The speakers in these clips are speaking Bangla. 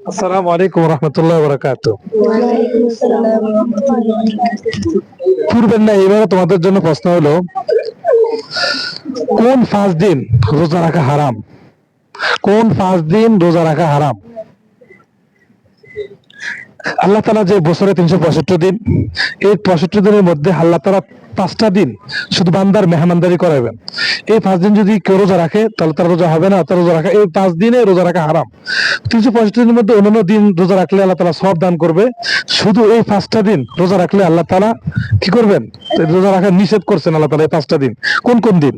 আসসালামু আলাইকুম রহমতুল্লাহ বরকাত। ওয়ালাইকুম আসসালাম ওয়া রাহমাতুল্লাহি ওয়া বারাকাতুহু। পূর্বের না এবারে তোমাদের জন্য প্রশ্ন হলো, কোন 5 দিন রোজা রাখা হারাম? কোন 5 দিন রোজা রাখা হারাম? আল্লাহ তালা যে বছরে 365 দিন, এই 65 দিনের মধ্যে আল্লাহ তালা 5টা দিন শুধু বান্দার মেহমানদারি করাবেন। এই 5 দিন যদি কেউ রোজা রাখে তাহলে তার রোজা হবে না, তার রোজা রাখা, এই 5 দিনে রোজা রাখা হারাম। 365 দিনের মধ্যে অন্যান্য দিন রোজা রাখলে আল্লাহ তালা সব দান করবে, শুধু এই 5টা দিন রোজা রাখলে আল্লাহ তালা কি করবেন? রোজা রাখা নিষেধ করছেন আল্লাহ তালা। এই 5টা দিন কোন কোন দিন?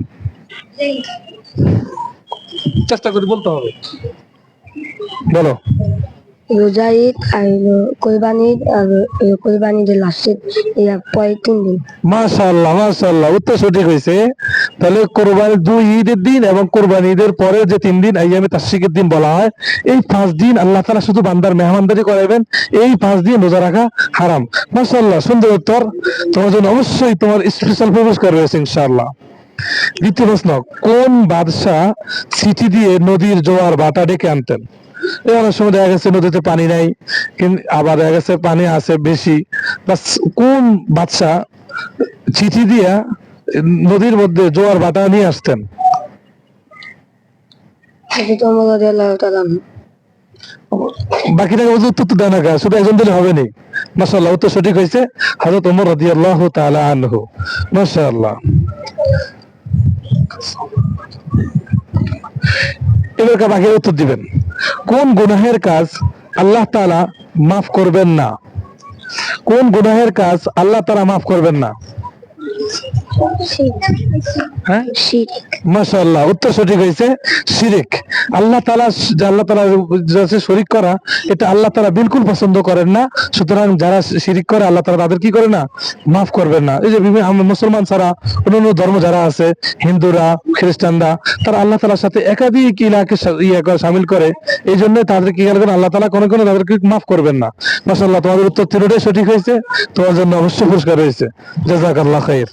চেষ্টা করে বলতে হবে, বলো। রোজা ঈদ আর কোরবানি ঈদ আর কোরবানি ঈদের লাস্টের পরে 3 দিন। মাশাআল্লাহ মাশাআল্লাহ, উত্তর সঠিক হয়েছে। তাহলে কোরবানির 2 ঈদের দিন এবং কোরবানি ঈদের পরে যে 3 দিন আইয়ামে তাশরিকের দিন বলা হয়, এই 5 দিন আল্লাহ তাআলা শুধু বান্দার মেহমানদারি করাবেন, এই 5 দিন রোজা রাখা হারাম। মাশাআল্লাহ, সুন্দর উত্তর। তোমার জন্য অবশ্যই তোমার স্পেশাল পুরস্কার রয়েছে ইনশাআল্লাহ। দ্বিতীয় প্রশ্ন, কোন বাদশাহ চিঠি দিয়ে নদীর জোয়ার ভাটা ডেকে আনতেন? এই অনেক সময় দেখা গেছে নদীতে পানি নাই, আবার দেখা গেছে পানি আছে বেশি, বাস কোন বাদশাহ চিঠি দিয়া নদীর মধ্যে জোয়ার ভাটা নিয়ে আসতেন? হযরত ওমর রাদিয়াল্লাহু তাআলা আনহু। বাকিটাকে উত্তর তো দেয় না, শুধু একজন দিলে হবে নি। মাশাআল্লাহ, উত্তর সঠিক হয়েছে, হযরত ওমর রাদিয়াল্লাহু তাআলা আনহু। মাশাআল্লাহ। এবার বাকি উত্তর দিবেন। কোন গুনাহের কাজ আল্লাহ তাআলা মাফ করবেন না? কোন গুনাহের কাজ আল্লাহ তাআলা মাফ করবেন না? হ্যাঁ, মাশাআল্লাহ, উত্তর সঠিক হয়েছে, শিরিক। আল্লাহ তাআলা যারা শরীক করা, এটা আল্লাহ তাআলা বিলকুল পছন্দ করেন না। সুতরাং যারা শিরিক করে আল্লাহ তাআলা তাদের কি করে না, মাফ করবেন না। এই যে বিভিন্ন মুসলমান ছাড়া অন্যান্য ধর্ম যারা আছে, হিন্দুরা, খ্রিস্টানরা, তারা আল্লাহ তাআলার সাথে একাধিক ইলাকে শামিল করে, এই জন্য তাদের কি করেন, আল্লাহ তাআলা কোনো কোনো তাদেরকে মাফ করবেন না। মাশাআল্লাহ, তোমাদের উত্তর তিনটাই সঠিক হয়েছে, তোমার জন্য অবশ্যই পুরস্কার রয়েছে। জাযাকাল্লাহ খাইর।